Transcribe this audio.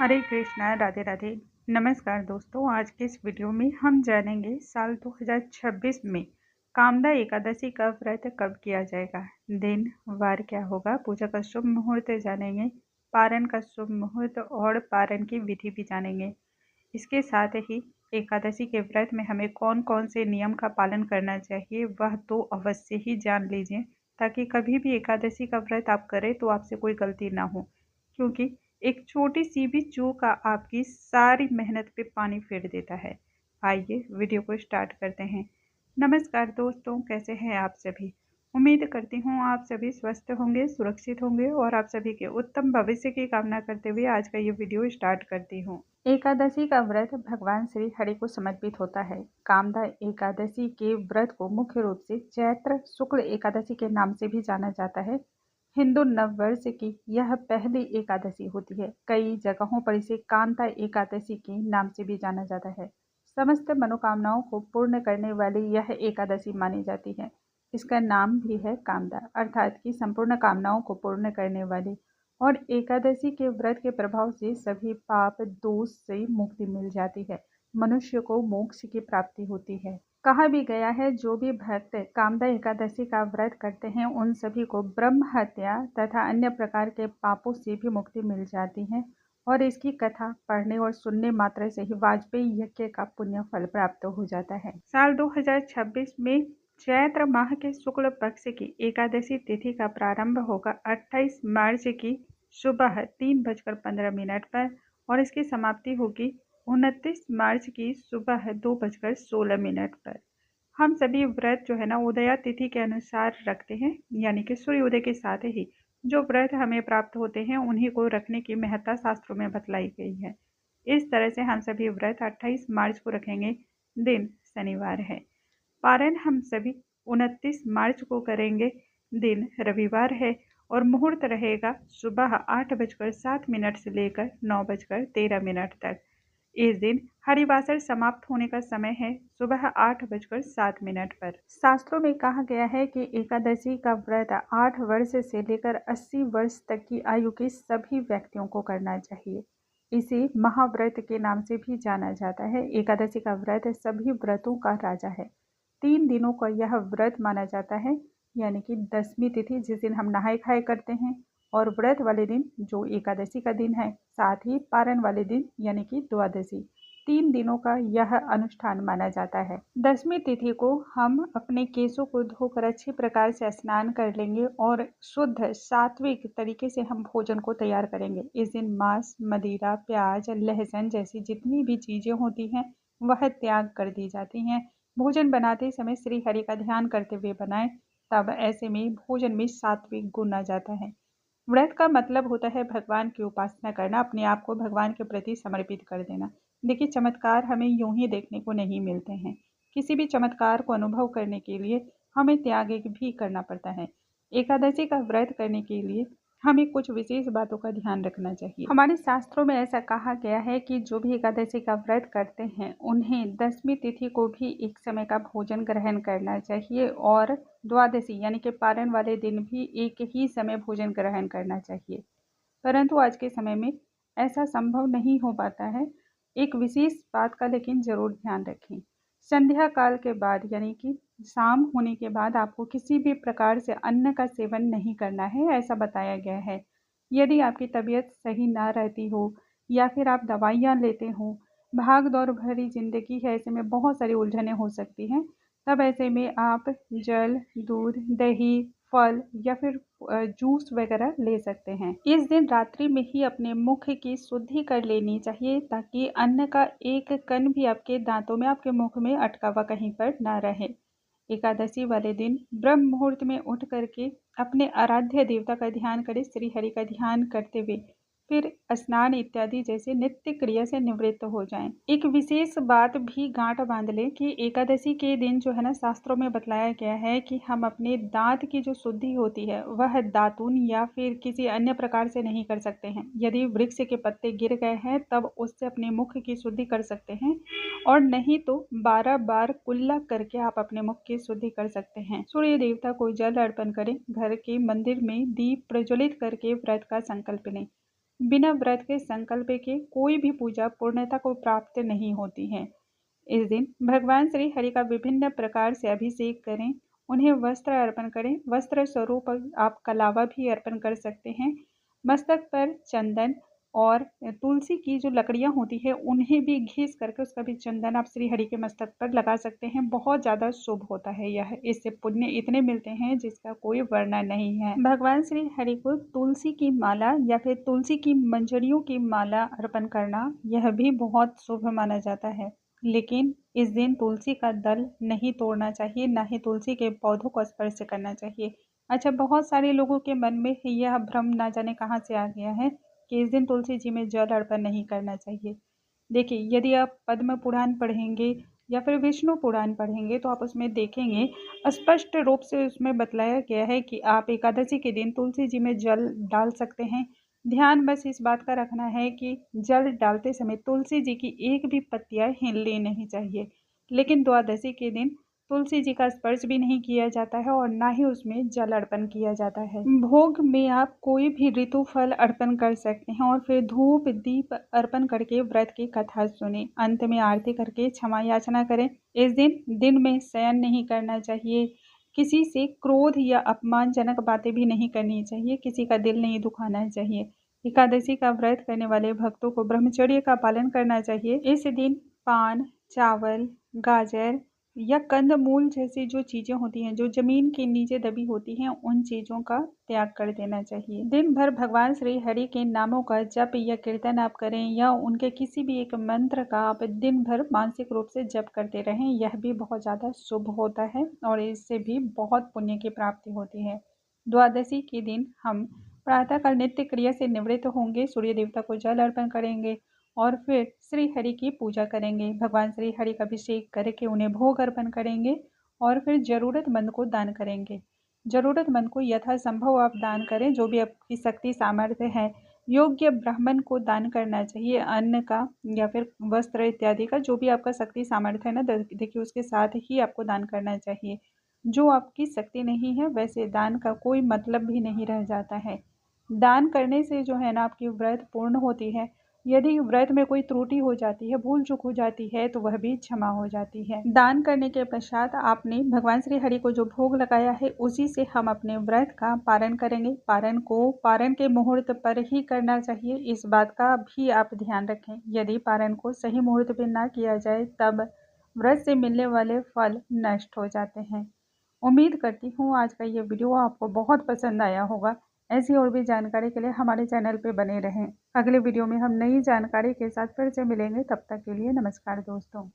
हरे कृष्णा, राधे राधे। नमस्कार दोस्तों, आज के इस वीडियो में हम जानेंगे साल 2026 में कामदा एकादशी का व्रत कब किया जाएगा, दिन वार क्या होगा, पूजा का शुभ मुहूर्त जानेंगे, पारण का शुभ मुहूर्त और पारण की विधि भी जानेंगे। इसके साथ ही एकादशी के व्रत में हमें कौन कौन से नियम का पालन करना चाहिए वह तो अवश्य ही जान लीजिए, ताकि कभी भी एकादशी का व्रत आप करें तो आपसे कोई गलती ना हो, क्योंकि एक छोटी सी भी चूक आपकी सारी मेहनत पे पानी फेर देता है। आइए वीडियो को स्टार्ट करते हैं। नमस्कार दोस्तों, कैसे हैं आप सभी। उम्मीद करती हूँ आप सभी स्वस्थ होंगे, सुरक्षित होंगे और आप सभी के उत्तम भविष्य की कामना करते हुए आज का ये वीडियो स्टार्ट करती हूँ। एकादशी का व्रत भगवान श्री हरि को समर्पित होता है। कामदा एकादशी के व्रत को मुख्य रूप से चैत्र शुक्ल एकादशी के नाम से भी जाना जाता है। हिंदू नववर्ष की यह पहली एकादशी होती है। कई जगहों पर इसे कांता एकादशी के नाम से भी जाना जाता है। समस्त मनोकामनाओं को पूर्ण करने वाली यह एकादशी मानी जाती है। इसका नाम भी है कामदा, अर्थात कि संपूर्ण कामनाओं को पूर्ण करने वाली। और एकादशी के व्रत के प्रभाव से सभी पाप दोष से मुक्ति मिल जाती है, मनुष्य को मोक्ष की प्राप्ति होती है। कहा भी गया है, जो भी भक्त कामदा एकादशी का व्रत करते हैं उन सभी को ब्रह्म हत्या तथा अन्य प्रकार के पापों से भी मुक्ति मिल जाती है। और इसकी कथा पढ़ने और सुनने मात्र से ही वाजपेयी यज्ञ का पुण्य फल प्राप्त हो जाता है। साल 2026 में चैत्र माह के शुक्ल पक्ष की एकादशी तिथि का प्रारंभ होगा 28 मार्च की सुबह 3:15 पर और इसकी समाप्ति होगी 29 मार्च की सुबह 2:16 पर। हम सभी व्रत जो है ना उदया तिथि के अनुसार रखते हैं, यानी कि सूर्योदय के साथ ही जो व्रत हमें प्राप्त होते हैं उन्हीं को रखने की महत्ता शास्त्रों में बतलाई गई है। इस तरह से हम सभी व्रत 28 मार्च को रखेंगे, दिन शनिवार है। पारण हम सभी 29 मार्च को करेंगे, दिन रविवार है और मुहूर्त रहेगा सुबह 8:07 से लेकर 9:13 तक। इस दिन हरिवासर समाप्त होने का समय है सुबह 8:07 पर। शास्त्रों में कहा गया है कि एकादशी का व्रत 8 वर्ष से लेकर 80 वर्ष तक की आयु के सभी व्यक्तियों को करना चाहिए। इसे महाव्रत के नाम से भी जाना जाता है। एकादशी का व्रत सभी व्रतों का राजा है। 3 दिनों का यह व्रत माना जाता है, यानी कि दसवीं तिथि जिस दिन हम नहाए खाए करते हैं और व्रत वाले दिन जो एकादशी का दिन है, साथ ही पारण वाले दिन यानी कि द्वादशी, 3 दिनों का यह अनुष्ठान माना जाता है। दसवीं तिथि को हम अपने केशों को धोकर अच्छी प्रकार से स्नान कर लेंगे और शुद्ध सात्विक तरीके से हम भोजन को तैयार करेंगे। इस दिन मांस, मदिरा, प्याज, लहसुन जैसी जितनी भी चीजें होती हैं वह त्याग कर दी जाती हैं। भोजन बनाते समय श्री हरि का ध्यान करते हुए बनाएं, तब ऐसे में भोजन में सात्विक गुण आ जाता है। व्रत का मतलब होता है भगवान की उपासना करना, अपने आप को भगवान के प्रति समर्पित कर देना। देखिए, चमत्कार हमें यूं ही देखने को नहीं मिलते हैं। किसी भी चमत्कार को अनुभव करने के लिए हमें त्याग भी करना पड़ता है। एकादशी का व्रत करने के लिए हमें कुछ विशेष बातों का ध्यान रखना चाहिए। हमारे शास्त्रों में ऐसा कहा गया है कि जो भी एकादशी का व्रत करते हैं उन्हें दसवीं तिथि को भी एक समय का भोजन ग्रहण करना चाहिए और द्वादशी यानी कि पारण वाले दिन भी एक ही समय भोजन ग्रहण करना चाहिए। परंतु आज के समय में ऐसा संभव नहीं हो पाता है। एक विशेष बात का लेकिन जरूर ध्यान रखें। संध्या काल के बाद यानी कि शाम होने के बाद आपको किसी भी प्रकार से अन्न का सेवन नहीं करना है, ऐसा बताया गया है। यदि आपकी तबीयत सही ना रहती हो या फिर आप दवाइयाँ लेते हो, भाग दौड़ भरी जिंदगी है, ऐसे में बहुत सारी उलझनें हो सकती हैं, तब ऐसे में आप जल, दूध, दही, फल या फिर जूस वगैरह ले सकते हैं। इस दिन रात्रि में ही अपने मुख की शुद्धि कर लेनी चाहिए, ताकि अन्न का एक कण भी आपके दांतों में, आपके मुख में अटका हुआ कहीं पर ना रहे। एकादशी वाले दिन ब्रह्म मुहूर्त में उठ करके अपने आराध्य देवता का ध्यान करें, श्री हरि का ध्यान करते हुए फिर स्नान इत्यादि जैसे नित्य क्रिया से निवृत्त हो जाएं। एक विशेष बात भी गांठ बांध लें कि एकादशी के दिन जो है ना, शास्त्रों में बतलाया गया है कि हम अपने दांत की जो शुद्धि होती है वह दातून या फिर किसी अन्य प्रकार से नहीं कर सकते हैं। यदि वृक्ष के पत्ते गिर गए हैं तब उससे अपने मुख की शुद्धि कर सकते हैं, और नहीं तो 12 बार कुल्ला करके आप अपने मुख की शुद्धि कर सकते हैं। सूर्य देवता को जल अर्पण करें, घर के मंदिर में दीप प्रज्वलित करके व्रत का संकल्प लें। बिना व्रत के संकल्प के कोई भी पूजा पूर्णता को प्राप्त नहीं होती है। इस दिन भगवान श्री हरि का विभिन्न प्रकार से अभिषेक करें, उन्हें वस्त्र अर्पण करें। वस्त्र स्वरूप आप कलावा भी अर्पण कर सकते हैं। मस्तक पर चंदन और तुलसी की जो लकड़ियां होती है उन्हें भी घिस करके उसका भी चंदन आप श्री हरि के मस्तक पर लगा सकते हैं। बहुत ज़्यादा शुभ होता है यह, इससे पुण्य इतने मिलते हैं जिसका कोई वर्णन नहीं है। भगवान श्री हरि को तुलसी की माला या फिर तुलसी की मंजरियों की माला अर्पण करना यह भी बहुत शुभ माना जाता है। लेकिन इस दिन तुलसी का दल नहीं तोड़ना चाहिए, ना ही तुलसी के पौधों को स्पर्श करना चाहिए। अच्छा, बहुत सारे लोगों के मन में यह भ्रम ना जाने कहाँ से आ गया है कि इस दिन तुलसी जी में जल अर्पण नहीं करना चाहिए। देखिए, यदि आप पद्म पुराण पढ़ेंगे या फिर विष्णु पुराण पढ़ेंगे तो आप उसमें देखेंगे स्पष्ट रूप से उसमें बतलाया गया है कि आप एकादशी के दिन तुलसी जी में जल डाल सकते हैं। ध्यान बस इस बात का रखना है कि जल डालते समय तुलसी जी की एक भी पत्तियां हिलनी नहीं चाहिए। लेकिन द्वादशी के दिन तुलसी जी का स्पर्श भी नहीं किया जाता है और ना ही उसमें जल अर्पण किया जाता है। भोग में आप कोई भी ऋतु फल अर्पण कर सकते हैं और फिर धूप दीप अर्पण करके व्रत की कथा सुने। अंत में आरती करके क्षमा याचना करें। इस दिन में शयन नहीं करना चाहिए। किसी से क्रोध या अपमानजनक बातें भी नहीं करनी चाहिए। किसी का दिल नहीं दुखाना चाहिए। एकादशी का व्रत करने वाले भक्तों को ब्रह्मचर्य का पालन करना चाहिए। इस दिन पान, चावल, गाजर या कंदमूल जैसी जो चीज़ें होती हैं जो ज़मीन के नीचे दबी होती हैं उन चीज़ों का त्याग कर देना चाहिए। दिन भर भगवान श्री हरि के नामों का जप या कीर्तन आप करें या उनके किसी भी एक मंत्र का आप दिन भर मानसिक रूप से जप करते रहें, यह भी बहुत ज़्यादा शुभ होता है और इससे भी बहुत पुण्य की प्राप्ति होती है। द्वादशी के दिन हम प्रातःकाल नित्य क्रिया से निवृत्त होंगे, सूर्य देवता को जल अर्पण करेंगे और फिर श्री हरि की पूजा करेंगे। भगवान श्री हरि का अभिषेक करके उन्हें भोग अर्पण करेंगे और फिर ज़रूरतमंद को दान करेंगे। ज़रूरतमंद को यथासंभव आप दान करें, जो भी आपकी शक्ति सामर्थ्य है। योग्य ब्राह्मण को दान करना चाहिए, अन्न का या फिर वस्त्र इत्यादि का, जो भी आपका शक्ति सामर्थ्य है ना, देखिए उसके साथ ही आपको दान करना चाहिए। जो आपकी शक्ति नहीं है वैसे दान का कोई मतलब भी नहीं रह जाता है। दान करने से जो है ना आपकी व्रत पूर्ण होती है। यदि व्रत में कोई त्रुटि हो जाती है, भूल चूक हो जाती है तो वह भी क्षमा हो जाती है। दान करने के पश्चात आपने भगवान श्री हरि को जो भोग लगाया है उसी से हम अपने व्रत का पारण करेंगे। पारण के मुहूर्त पर ही करना चाहिए, इस बात का भी आप ध्यान रखें। यदि पारण को सही मुहूर्त पर ना किया जाए तब व्रत से मिलने वाले फल नष्ट हो जाते हैं। उम्मीद करती हूँ आज का ये वीडियो आपको बहुत पसंद आया होगा। ऐसी और भी जानकारी के लिए हमारे चैनल पे बने रहें। अगले वीडियो में हम नई जानकारी के साथ फिर से मिलेंगे। तब तक के लिए नमस्कार दोस्तों।